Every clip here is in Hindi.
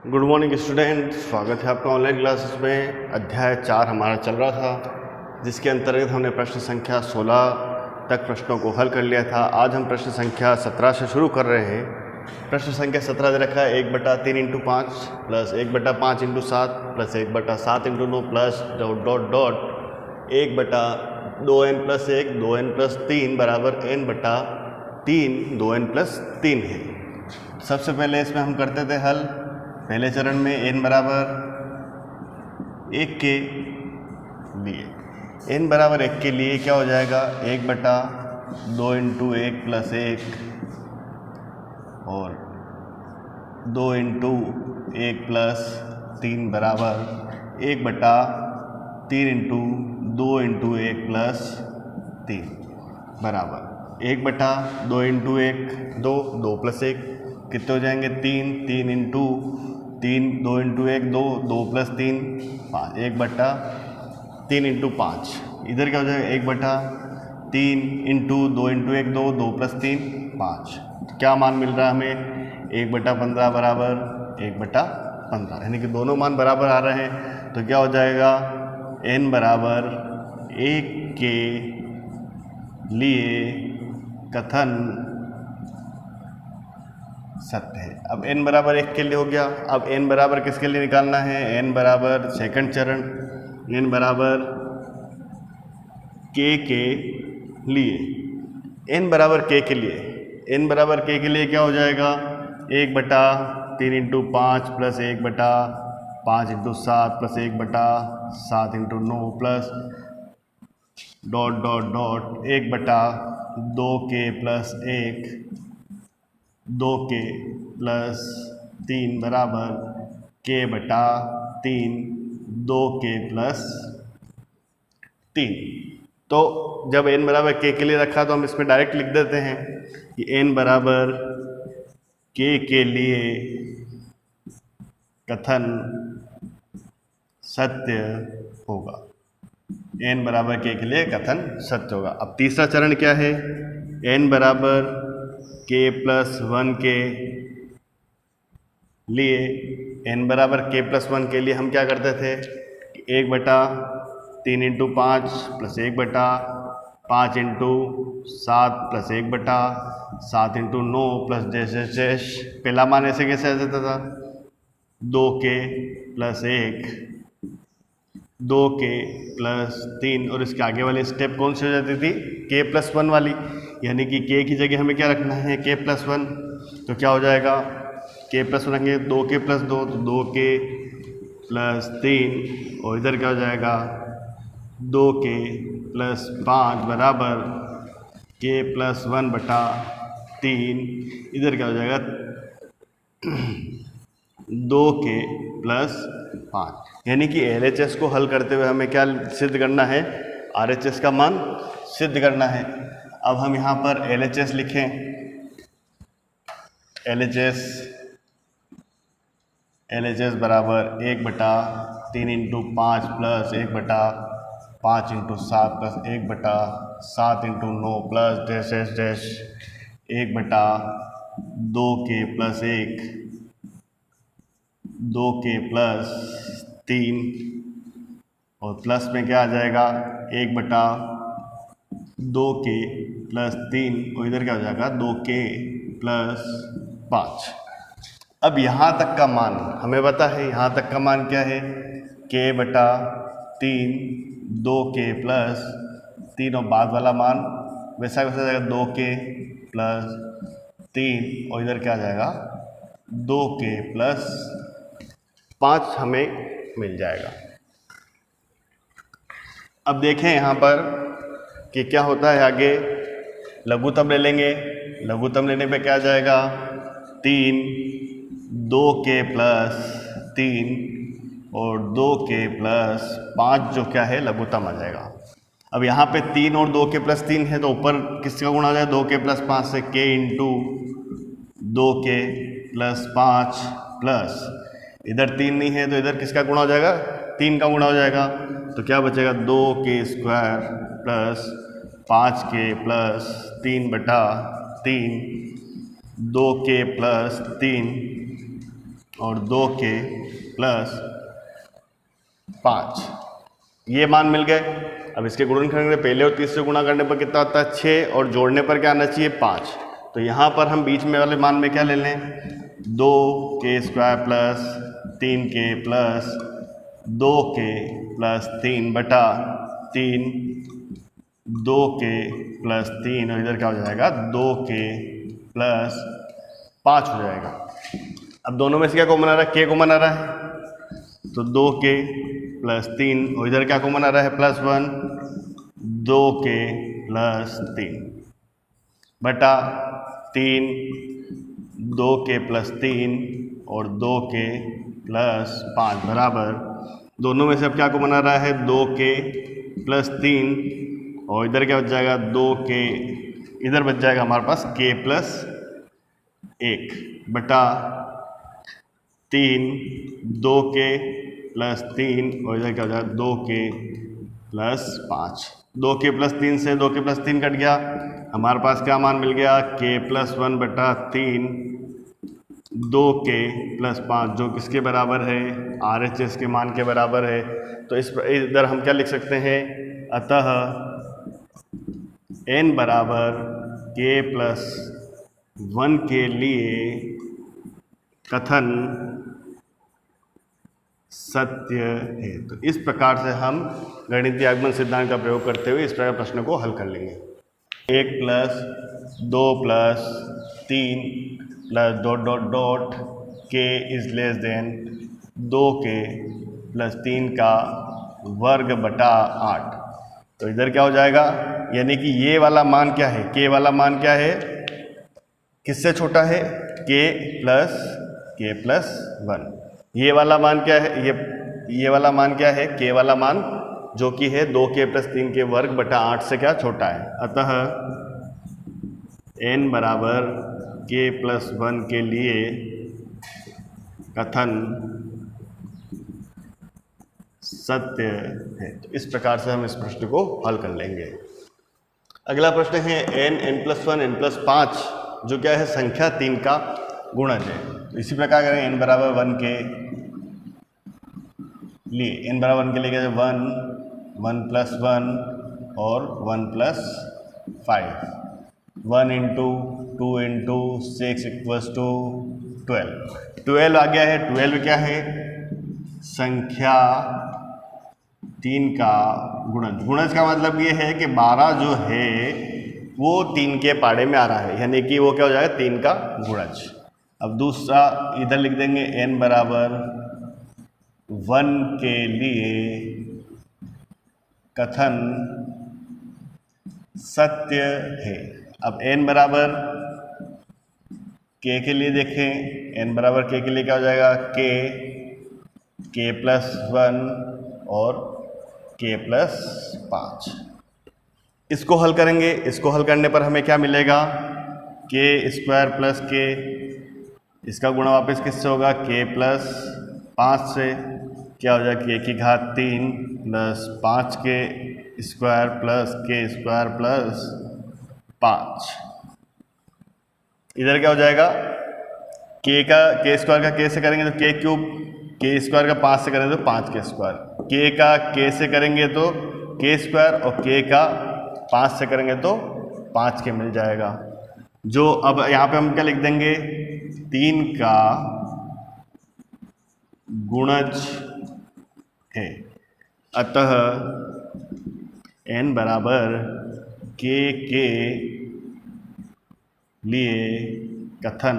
गुड मॉर्निंग स्टूडेंट, स्वागत है आपका ऑनलाइन क्लासेस में। अध्याय 4 हमारा चल रहा था, जिसके अंतर्गत हमने प्रश्न संख्या 16 तक प्रश्नों को हल कर लिया था। आज हम प्रश्न संख्या 17 से शुरू कर रहे हैं। प्रश्न संख्या 17 दे रखा है 1/3 × 5 plus 1/5 × 7 plus 1/7 × 9 plus ... 1/2n + 1 2n + 3 बराबर n/3 2n + 3 है। सबसे पहले इसमें हम करते थे हल। पहले चरण में n बराबर 1 के लिए क्या हो जाएगा, 1/2 × 1 + 1 और 2 × 1 + 3 बराबर 1/3 × 2 × 1 + 3 बराबर 1/2 × 1 2 2 + 1 कितने हो जाएंगे 3 3 × 3 2 × 1 2 2 + 3 5 1/3 × 5। इधर क्या हो जाएगा 1/3 × 2 × 1 2 2 + 3 5। क्या मान मिल रहा है हमें 1/15 बराबर 1/15, यानी कि दोनों मान बराबर आ रहे हैं। तो क्या हो जाएगा n बराबर 1 के लिए कथन सत्य है। अब n बराबर 1 के लिए हो गया। अब n बराबर किसके लिए निकालना है, n बराबर सेकंड चरण, n बराबर k के लिए। n बराबर k के लिए क्या हो जाएगा 1/3 × 5 plus 1/5 × 7 plus 1/7 × 9 plus ... 1/2k + 1 2k + 3 बराबर k/3 2k + 3। तो जब n बराबर k के लिए रखा तो हम इसमें डायरेक्ट लिख देते हैं कि n बराबर k के लिए कथन सत्य होगा। n बराबर k के लिए कथन सत्य होगा। अब तीसरा चरण क्या है, n बराबर k + 1 के लिए। n बराबर k + 1 के लिए हम क्या करते थे, 1/3 × 5 प्लस 1/5 × 7 प्लस 1/7 × 9 प्लस जैसे पहला मान ऐसे कैसे आ जाता था 2k + 1 2k + 3 और इसके आगे वाली स्टेप कौन सी हो जाती थी k + 1 वाली, यानी कि k की जगह हमें क्या रखना है k + 1। तो क्या हो जाएगा k + 1 रखेंगे 2k + 2 तो 2k + 3 और इधर क्या हो जाएगा 2k + 5 बराबर k + 1/3। इधर क्या हो जाएगा 2k + 5, यानी कि LHS को हल करते हुए हमें क्या सिद्ध करना है, RHS का मान सिद्ध करना है। अब हम यहाँ पर LHS लिखें, LHS बराबर 1/3 × 5 plus 1/5 × 7 plus 1/7 × 9 plus dash 1/2k + 1 2k + 3 और प्लस में क्या आ जाएगा 1/2k + 3 और इधर क्या हो जाएगा 2k + 5। अब यहाँ तक का मान हमें पता है, यहाँ तक का मान क्या है k/3 2k + 3 और बाद वाला मान वैसा वैसा जाएगा 2k + 3 और इधर क्या आ जाएगा 2k + 5 हमें मिल जाएगा। अब देखें यहाँ पर कि क्या होता है आगे, लघुत्तम ले लेंगे। लघुत्तम लेने पे क्या आ जाएगा 3 2k + 3 और 2k + 5 जो क्या है लघुत्तम आ जाएगा। अब यहाँ पे 3 और 2k + 3 है तो ऊपर किसका गुणा हो जाएगा 2k + 5 से k × 2k + 5 प्लस इधर 3 नहीं है तो इधर किसका गुणा हो जाएगा 3 का गुणा हो जाएगा। तो क्या बचेगा 2k² + 5k + 3/3 2k + 3 और 2k प्लस 5, ये मान मिल गए। अब इसके गुणनखंड में पहले और तीसरे गुणा करने पर कितना होता है 6, और जोड़ने पर क्या आना चाहिए 5। तो यहाँ पर हम बीच में वाले मान में क्या ले लें, 2k² plus 3k plus 2k plus 3 बटा 3, 2k प्लस 3, और इधर क्या हो जाएगा 2k प्लस 5 हो जाएगा। अब दोनों में से क्या कॉमन आ रहा है, k कॉमन आ रहा है, तो 2k प्लस 3, और इधर क्या कॉमन आ रहा है +1, 2k प्लस 3 बटा 3, 2k प्लस 3 और 2k प्लस 5 बराबर, दोनों में से अब क्या कॉमन आ रहा है 2k प्लस 3, और इधर क्या बच जाएगा 2k, इधर बच जाएगा हमारे पास k प्लस 1 बटा 3, 2k प्लस 3, और इधर क्या हो जाएगा 2k प्लस 5। 2k प्लस 3 से 2k प्लस 3 कट गया, हमारे पास क्या मान मिल गया k प्लस 1 बटा 3, 2k प्लस 5, जो किसके बराबर है RHS के मान के बराबर है। तो इधर हम क्या लिख सकते हैं, अतः n बराबर k प्लस 1 के लिए कथन सत्य है। तो इस प्रकार से हम गणितीय आगमन सिद्धांत का प्रयोग करते हुए इस प्रकार प्रश्न को हल कर लेंगे। 1 plus 2 plus 3 plus dot dot dot k is less than 2k plus 3 का वर्ग बटा 8। तो इधर क्या हो जाएगा, यानी कि ये वाला मान क्या है, k वाला मान क्या है, किससे छोटा है, k प्लस 1। ये वाला मान क्या है, ये वाला मान क्या है, k वाला मान जो कि है 2k प्लस 3 के वर्ग बटा 8 से क्या छोटा है। अतः n बराबर k प्लस 1 के लिए कथन सत्य है। तो इस प्रकार से हम इस प्रश्न को हल कर लेंगे। अगला प्रश्न है n+1 n+5 जो क्या है संख्या 3 का गुणज है। तो इसी प्रकार करेंगे n बराबर 1 के लिए, n बराबर 1 के लिए क्या है 1, 1+1 और 1+5, 1 इंटू 2 इंटू 6 इक्वल्स टू 12। 12 आ गया है। 12 क्या है, संख्या 3 का गुणज। गुणज का मतलब ये है कि 12 जो है वो 3 के पाड़े में आ रहा है, यानी कि वो क्या हो जाएगा 3 का गुणज। अब दूसरा इधर लिख देंगे n बराबर 1 के लिए कथन सत्य है। अब n बराबर k के लिए देखें, n बराबर k के लिए क्या हो जाएगा k प्लस 1 और k प्लस 5। इसको हल करेंगे, इसको हल करने पर हमें क्या मिलेगा k² प्लस k, इसका गुणा वापस किससे होगा k प्लस 5 से, क्या हो जाएगा k की घात 3 plus 5k² plus k² plus 5। इधर क्या हो जाएगा k² का k से करेंगे तो k³ k² का 5 से करेंगे तो 5k², k का k से करेंगे तो k² और k का 5 से करेंगे तो 5k मिल जाएगा। जो अब यहाँ पे हम क्या लिख देंगे 3 का गुणज है। अतः n बराबर k के लिए कथन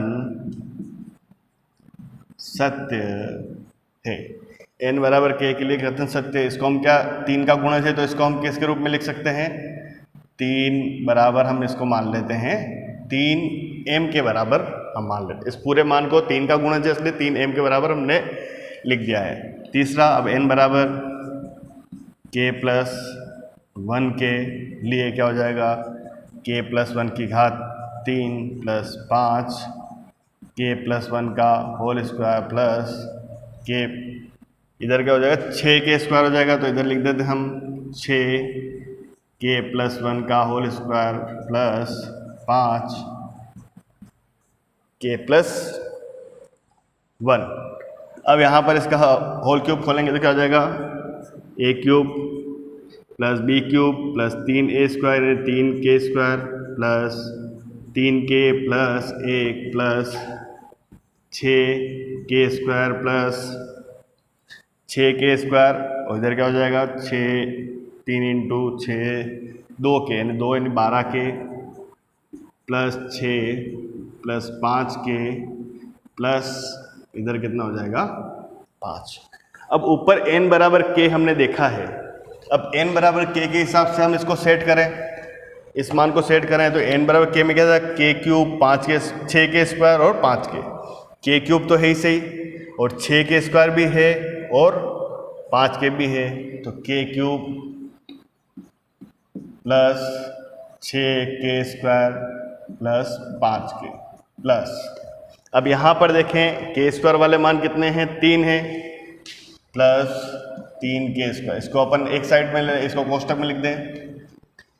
सत्य है। n बराबर k के लिए कथन सत्य है। इसको हम क्या 3 का गुणज है तो इसको हम किसके रूप में लिख सकते हैं, 3 बराबर हम इसको मान लेते हैं 3m के बराबर हम मान लेते हैं। इस पूरे मान को 3 का गुणज है इसलिए 3m के बराबर हमने लिख दिया है। तीसरा अब n बराबर k प्लस 1 के लिए क्या हो जाएगा k प्लस 1 की घात 3 प्लस 5 k प्लस 1 का होल स्क्वायर प्लस k, इधर क्या हो जाएगा 6k² हो जाएगा तो इधर लिख देते हम 6k प्लस 1 का whole square plus 5k plus 1। अब यहाँ पर इसका होल क्यूब खोलेंगे तो क्या हो जाएगा, a cube plus b cube plus 3a square 3k square plus 3k plus 1 plus 6k square plus 6k square, और इधर क्या हो जाएगा 6 3 इंटू 6 2k यानी 2 यानी 12k plus 6 plus 5k plus इधर कितना हो जाएगा 5। अब ऊपर n बराबर k हमने देखा है, अब n बराबर k के हिसाब से हम इसको सेट करें, इस मान को सेट करें तो n बराबर k में क्या था, k cube 5k 6k square और 5k, k क्यूब तो है ही सही और 6k स्क्वायर भी है और 5k भी है, तो k cube plus 6k square plus 5k plus, अब यहाँ पर देखें k स्क्वायर वाले मान कितने हैं, 3 हैं, प्लस 3k स्क्वायर, इसको अपन एक साइड में इसको कोष्टक में लिख दें,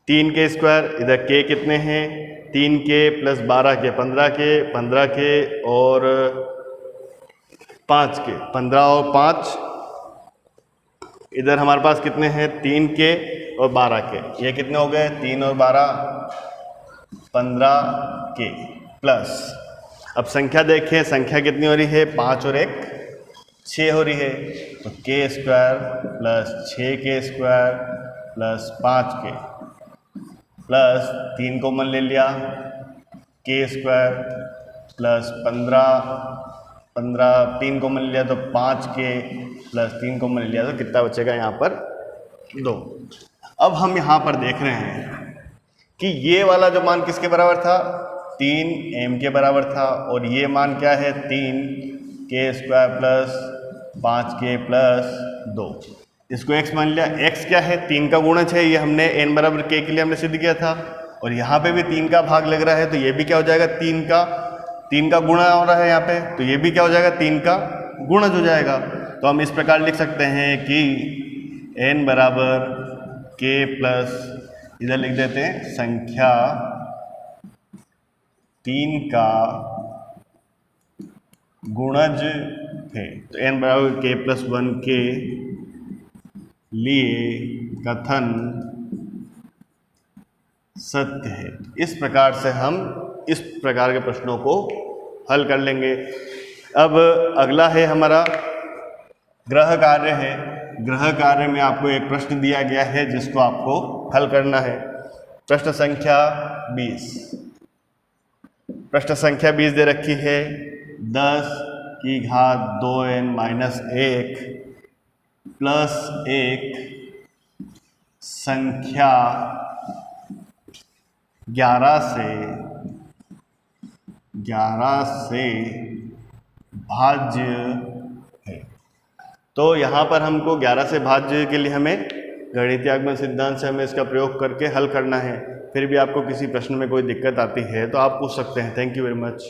3k स्क्वायर, इधर k कितने हैं 3k प्लस 12k 15k और 5k 15 और 5, इधर हमारे पास कितने हैं 3k और 12k, ये कितने हो गए 3 और 12 15k प्लस, अब संख्या देखें, संख्या कितनी हो रही है 5 और 1 6 हो रही है, तो k square plus 6k square plus 5k plus 3 common ले लिया k स्क्वायर प्लस 15 3 कॉमन ले लिया तो 5k प्लस 3 कॉमन ले लिया तो कितना बचेगा यहाँ पर 2। अब हम यहाँ पर देख रहे हैं कि ये वाला जो मान किसके बराबर था 3m के बराबर था, और ये मान क्या है 3k square plus 5k plus 2, इसको x मान लिया, x क्या है 3 का गुणज है, ये हमने n बराबर k के लिए हमने सिद्ध किया था, और यहाँ पे भी 3 का भाग लग रहा है तो ये भी क्या हो जाएगा 3 का गुणा हो रहा है यहाँ पे, तो ये भी क्या हो जाएगा 3 का गुणज हो जाएगा। तो हम इस प्रकार लिख सकते हैं कि n बराबर k प्लस, इधर लिख देते हैं संख्या 3 का गुणज है, तो n बराबर k प्लस 1 के लिए कथन सत्य है। इस प्रकार से हम इस प्रकार के प्रश्नों को हल कर लेंगे। अब अगला है हमारा ग्रह कार्य है। ग्रह कार्य में आपको एक प्रश्न दिया गया है जिसको आपको हल करना है। प्रश्न संख्या 20, प्रश्न संख्या 20 दे रखी है 10 की घात 2n माइनस 1 प्लस 1 संख्या 11 से भाज्य है। तो यहाँ पर हमको 11 से भाज्य के लिए हमें गणितीय आगमन सिद्धांत से हमें इसका प्रयोग करके हल करना है। फिर भी आपको किसी प्रश्न में कोई दिक्कत आती है तो आप पूछ सकते हैं। Thank you very much.